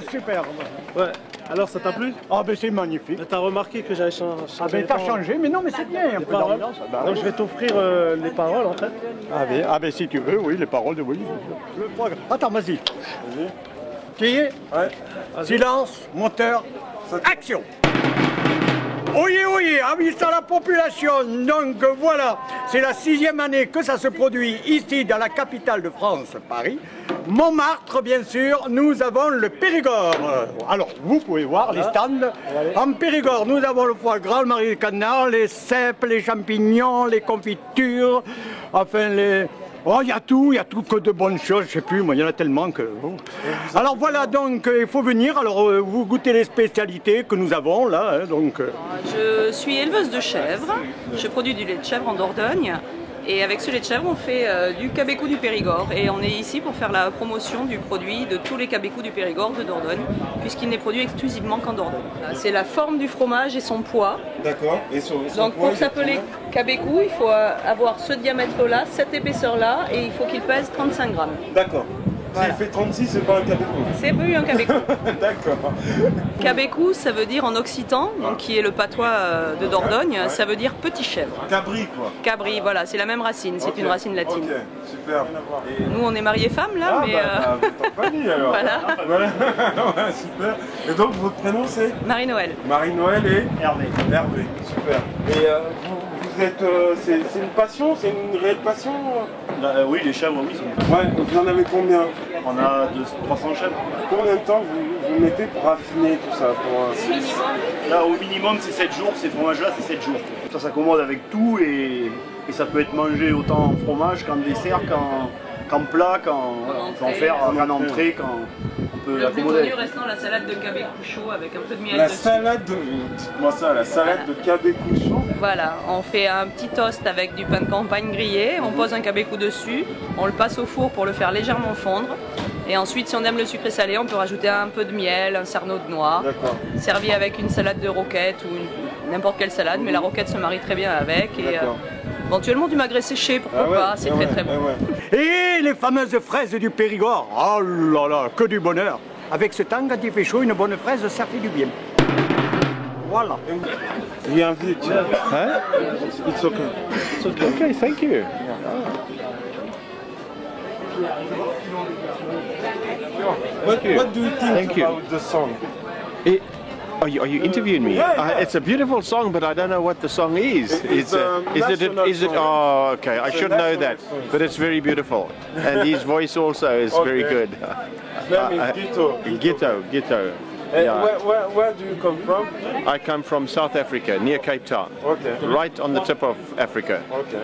super. Ouais. Alors, ça t'a plu? Ah ben c'est magnifique. T'as remarqué que j'avais changé? Ah ben t'as changé, mais non mais c'est bien, un peu paroles. d'ambiance. Bah, Donc je vais t'offrir les paroles en fait. ah ben si tu veux, oui, les paroles de oui. Le programme. Attends, vas-y. Tu y es? Ouais. Silence, moteur, action. Oyez, oyez, avis à la population. Donc voilà, c'est la 6e année que ça se produit ici dans la capitale de France, Paris. Montmartre, bien sûr, nous avons le Périgord. Alors, vous pouvez voir les stands. En Périgord, nous avons le foie gras, le mari de canard, les cèpes, les champignons, les confitures, enfin les... Oh, il y a tout que de bonnes choses, je sais plus, moi, il y en a tellement que... Bon. Alors voilà, donc, il faut venir, alors vous goûtez les spécialités que nous avons, là, hein, donc... Je suis éleveuse de chèvres, je produis du lait de chèvre en Dordogne, et avec ce lait de chèvre, on fait du cabécou du Périgord, et on est ici pour faire la promotion du produit de tous les cabécous du Périgord de Dordogne, puisqu'il n'est produit exclusivement qu'en Dordogne. C'est la forme du fromage et son poids. D'accord. Et son Donc poids, pour s'appeler cabécou, il faut avoir ce diamètre-là, cette épaisseur-là, et il faut qu'il pèse 35 grammes. D'accord. Voilà. S'il fait 36, c'est pas un cabécou. C'est plus un cabécou. D'accord. Cabécou, ça veut dire en occitan, donc qui est le patois de Dordogne, ça veut dire petit chèvre. Cabri, quoi. Cabri, voilà, c'est la même racine, c'est une racine latine. Ok, super. Et... Nous, on est mariés femmes là, mais... vous êtes en famille alors. Voilà. Ouais, super. Et donc, votre prénom c'est Marie-Noël. Marie-Noël et Hervé. Hervé, super. Et vous êtes... c'est une passion, c'est une réelle passion Oui, les chèvres, oui. Ouais, vous en avez combien? On a 300 chèvres. Combien de temps vous mettez pour affiner tout ça Là, au minimum, c'est 7 jours. Ces fromages-là, c'est 7 jours. Ça s'accommode avec tout et ça peut être mangé autant en fromage qu'en dessert, qu'en plat, qu'en faire, en entrée, on peut Le plus l'accommoder. connu restant la salade de cabécou chaud avec un peu de miel La dessus. salade de... Dites-moi ça, la salade de cabécou chaud. Voilà, on fait un petit toast avec du pain de campagne grillé, on pose un cabécou dessus, on le passe au four pour le faire légèrement fondre. Et ensuite, si on aime le sucré salé, on peut rajouter un peu de miel, un cerneau de noix. Servi avec une salade de roquette ou n'importe quelle salade, mais la roquette se marie très bien avec. Et éventuellement du magret séché, pourquoi pas, c'est très bon. Et les fameuses fraises du Périgord. Oh là là, que du bonheur. Avec ce temps, quand il fait chaud, une bonne fraise, ça fait du bien. Voilà. Viens vite. Huh? It's okay. It's okay. Okay, thank you. What do you think Thank you. about the song? Are you interviewing me? Yeah. It's a beautiful song, but I don't know what the song is. It's a national is it? song. Oh, okay. I should know national that, song. but it's very beautiful, and his voice also is very good. His name is Gito. Gito. And Yeah. where do you come from? I come from South Africa, near Cape Town. Okay. Right on the tip of Africa. Okay.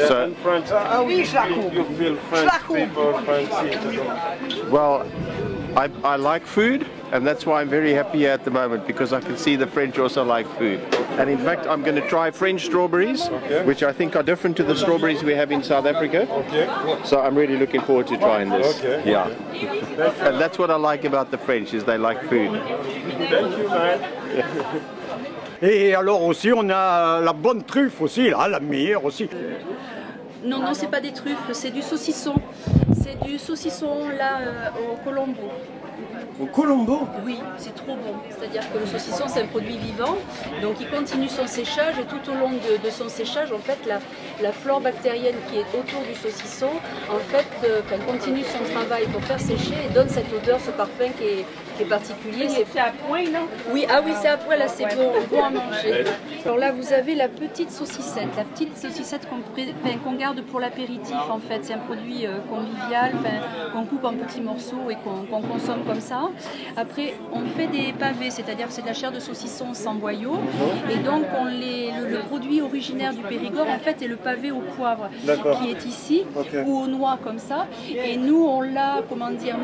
So- And French, how do you feel French people, French citizens? Well, I like food, and that's why I'm very happy here at the moment, because I can see the French also like food. And in fact, I'm going to try French strawberries, which I think are different to the strawberries we have in South Africa. Okay. So I'm really looking forward to trying this. Okay. Yeah. And that's what I like about the French, is they like food. Thank you, man. Et alors aussi, on a la bonne truffe aussi, là, la meilleure aussi. Non, non, c'est pas des truffes, c'est du saucisson. C'est du saucisson là au Colombo. Au Colombo? Oui, c'est trop bon. C'est-à-dire que le saucisson, c'est un produit vivant, donc il continue son séchage et tout au long de son séchage, en fait, la flore bactérienne qui est autour du saucisson, en fait, continue son travail pour faire sécher et donne cette odeur, ce parfum qui est particulier. C'est à point, non? Oui, ah oui, c'est à point, là, c'est bon à manger. Alors là, vous avez la petite saucissette qu'on garde pour l'apéritif, en fait. C'est un produit convivial, qu'on coupe en petits morceaux et qu'on consomme comme ça. Après, on fait des pavés, c'est-à-dire que c'est de la chair de saucisson sans boyaux. Et donc, le produit originaire du Périgord, en fait, est le pavé au poivre, qui est ici, ou aux noix, comme ça. Et nous, on l'a,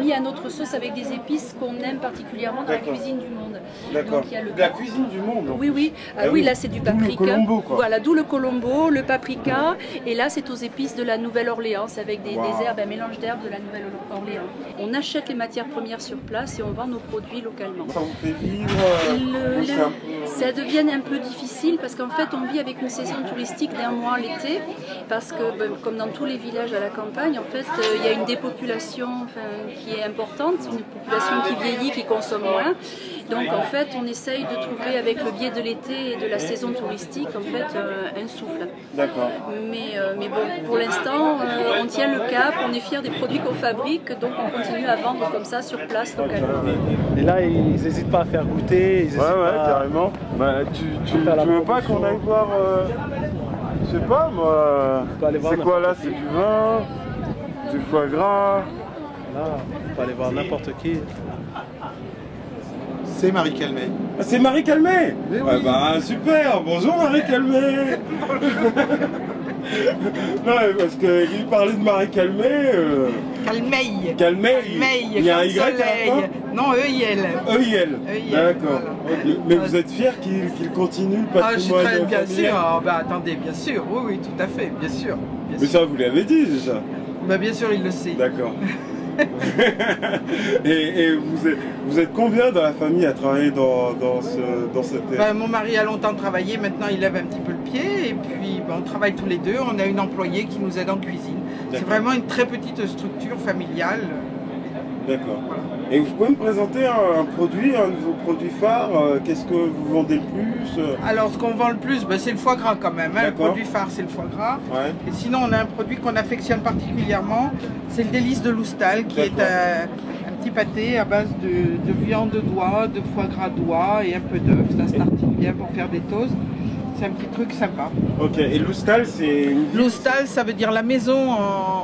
mis à notre sauce avec des épices qu'on aime particulièrement dans la cuisine du monde. D'accord. Donc, il y a La cuisine du monde. Oui, oui. Oui, là, c'est du paprika. D'où le Colombo, quoi. Voilà, d'où le Colombo, le paprika. Et là, c'est aux épices de la Nouvelle-Orléans, avec des herbes, un mélange d'herbes de la Nouvelle-Orléans. Orléans. On achète les matières premières sur place et on vend nos produits localement. Ça vous fait vivre Ça devient un peu difficile parce qu'en fait on vit avec une saison touristique d'un mois l'été parce que comme dans tous les villages à la campagne, en fait il y a une dépopulation qui est importante, une population qui vieillit, qui consomme moins. Donc en fait on essaye de trouver avec le biais de l'été et de la saison touristique en fait un souffle. D'accord. Mais bon, pour l'instant on tient le cap, on est fiers des produits qu'on fabrique, donc on continue à vendre comme ça sur place localement. Et là ils n'hésitent pas à faire goûter, ils hésitent pas carrément. Bah, tu veux pas qu'on aille voir, je sais pas moi, c'est quoi là? C'est du vin, du foie gras. Là, on peut aller voir n'importe qui. C'est Marie Calmet. Ah, c'est Marie Calmet. Oui. Ouais, bah super, bonjour Marie Calmet. Non, parce qu'il parlait de Marie Calmet. Calmeil. Calmeil. Il y a un Y à la fin. Non, EIL. EIL. D'accord. Voilà. Okay. Mais vous êtes fiers qu'il continue le patrimoine familial? Bien sûr. Oh, bah, attendez, bien sûr. Oui, tout à fait, bien sûr. Mais ça, vous l'avez dit déjà. Bah, bien sûr, il le sait. D'accord. et vous êtes combien dans la famille à travailler dans cette... Mon mari a longtemps travaillé, maintenant il lève un petit peu le pied et puis on travaille tous les deux, on a une employée qui nous aide en cuisine. C'est vraiment une très petite structure familiale. D'accord. Voilà. Et vous pouvez me présenter un produit, un de vos produits phares, qu'est-ce que vous vendez le plus? Alors ce qu'on vend le plus, c'est le foie gras quand même, hein. Le produit phare c'est le foie gras. Ouais. Et sinon on a un produit qu'on affectionne particulièrement, c'est le délice de Loustal qui est un petit pâté à base de viande d'oie, de foie gras d'oie et un peu d'œuf. Ça se tartine bien pour faire des toasts. C'est un petit truc sympa. Ok, et Loustal, c'est... Loustal, ça veut dire la maison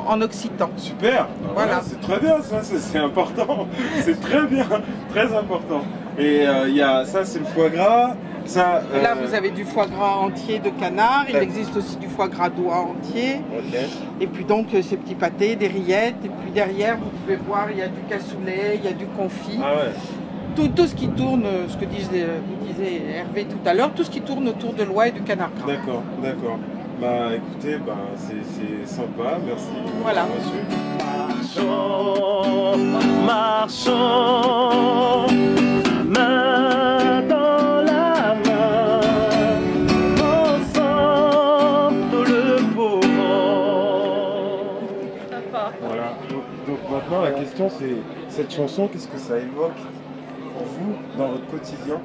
en occitan. Super, voilà. C'est très bien ça, c'est important. C'est très bien, très important. Et ça, c'est le foie gras. Ça, Là, vous avez du foie gras entier de canard. Il existe aussi du foie gras d'oie entier. Okay. Et puis donc, ces petits pâtés, des rillettes. Et puis derrière, vous pouvez voir, il y a du cassoulet, il y a du confit. Ah ouais. Tout ce qui tourne, ce que vous disiez Hervé tout à l'heure, tout ce qui tourne autour de l'oie et du canard gras. D'accord, d'accord. Bah écoutez, c'est sympa, merci. Voilà. Marchons, main dans la main, ensemble tout le beau monde. Voilà. Donc maintenant la question c'est, cette chanson, qu'est-ce que ça évoque pour vous dans votre quotidien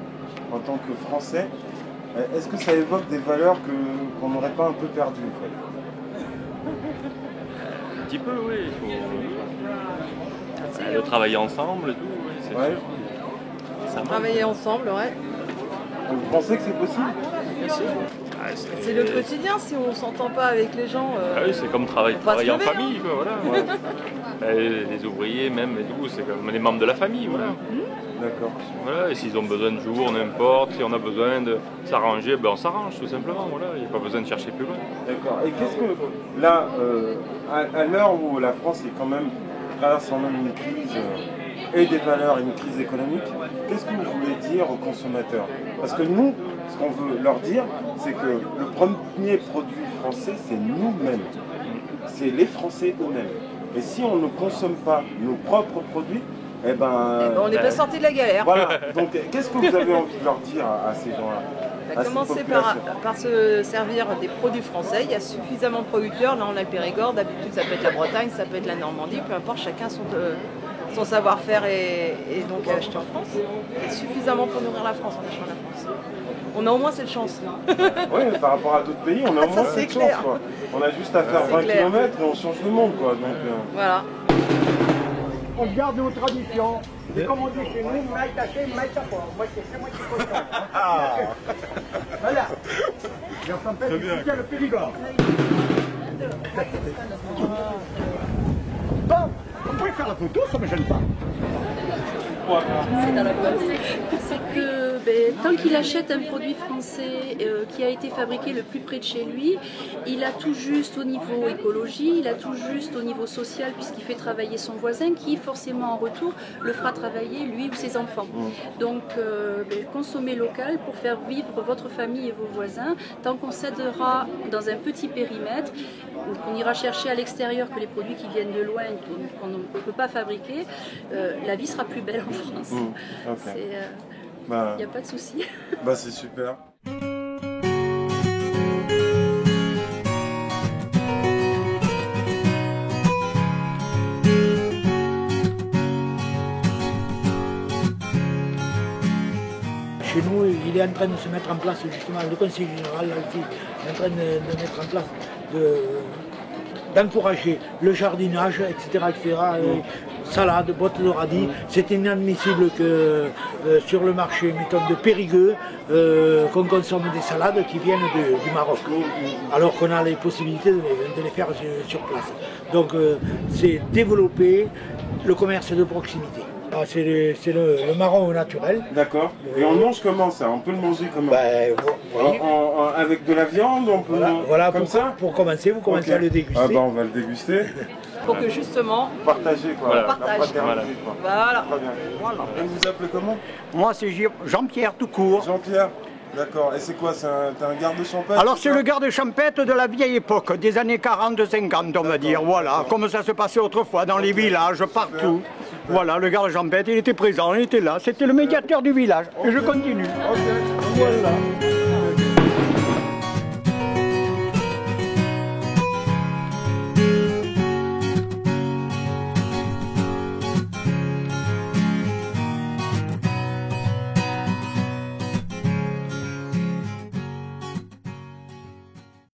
en tant que Français? Est-ce que ça évoque des valeurs qu'on n'aurait pas un peu perdues en fait? Un petit peu, oui. Il faut de travailler ensemble et tout, oui, c'est sûr. Ça travailler ensemble, ouais. Vous pensez que c'est possible? Bien sûr. C'est le quotidien, si on ne s'entend pas avec les gens. Oui, c'est comme travailler en famille, quoi, voilà. Les ouvriers même et tout, c'est comme les membres de la famille, voilà. D'accord. Voilà, et s'ils ont besoin de jour, n'importe, si on a besoin de s'arranger, on s'arrange tout simplement, voilà. Il n'y a pas besoin de chercher plus loin. D'accord. Et qu'est-ce que, là, à l'heure où la France est quand même traversant une crise et des valeurs et une crise économique, qu'est-ce que vous voulez dire aux consommateurs? Parce que nous, ce qu'on veut leur dire, c'est que le premier produit français, c'est nous-mêmes. C'est les Français eux-mêmes. Et si on ne consomme pas nos propres produits, on n'est pas sorti de la galère. Voilà. Donc, qu'est-ce que vous avez envie de leur dire à ces gens-là? Commencer par se servir des produits français. Il y a suffisamment de producteurs. Là, on a le Périgord. D'habitude, ça peut être la Bretagne, ça peut être la Normandie. Peu importe, chacun son savoir-faire et donc acheter en France. Il y a suffisamment pour nourrir la France en achetant la France. On a au moins cette chance. Oui, par rapport à d'autres pays, on a au moins cette chance. Quoi. On a juste à faire 20 km et on change le monde. Quoi. Donc, voilà. On garde nos traditions. Et comme on dit chez nous, maï taché, maï tapor. Moi, c'est moi qui pose ça. Voilà. Et on s'appelle le Périgord. Bon, on peut faire la photo, ça ne me gêne pas. C'est que tant qu'il achète un produit français qui a été fabriqué le plus près de chez lui, il a tout juste au niveau écologie, il a tout juste au niveau social puisqu'il fait travailler son voisin qui forcément en retour le fera travailler lui ou ses enfants. Donc consommez local pour faire vivre votre famille et vos voisins. Tant qu'on s'aidera dans un petit périmètre, qu'on ira chercher à l'extérieur que les produits qui viennent de loin, qu'on ne peut pas fabriquer, la vie sera plus belle en France. Il n'y a pas de souci. C'est super. Chez nous, il est en train de se mettre en place, justement, le Conseil général là aussi, est en train de mettre en place, d'encourager le jardinage, etc. Salade, bottes de radis. C'est inadmissible que sur le marché, mettons, de Périgueux, qu'on consomme des salades qui viennent du Maroc, alors qu'on a les possibilités de les faire sur place. Donc c'est développer le commerce de proximité. C'est le marron au naturel. D'accord. Et on le mange comment ça? On peut le manger comment? Avec de la viande, on peut comme ça? Pour commencer, vous commencez à le déguster. On va le déguster. Pour que justement... Partager quoi. Voilà. La fraternité quoi. Voilà. Très bien. Et vous vous appelez comment? Moi c'est Jean-Pierre tout court. Jean-Pierre. D'accord. Et c'est quoi? T'es un garde champêtre? Alors c'est le garde champêtre de la vieille époque, des années 40-50 on va dire, voilà, comme ça se passait autrefois dans les villages, partout. Voilà, le garde champêtre, il était présent, il était là, c'était le médiateur du village. Et je continue. Voilà.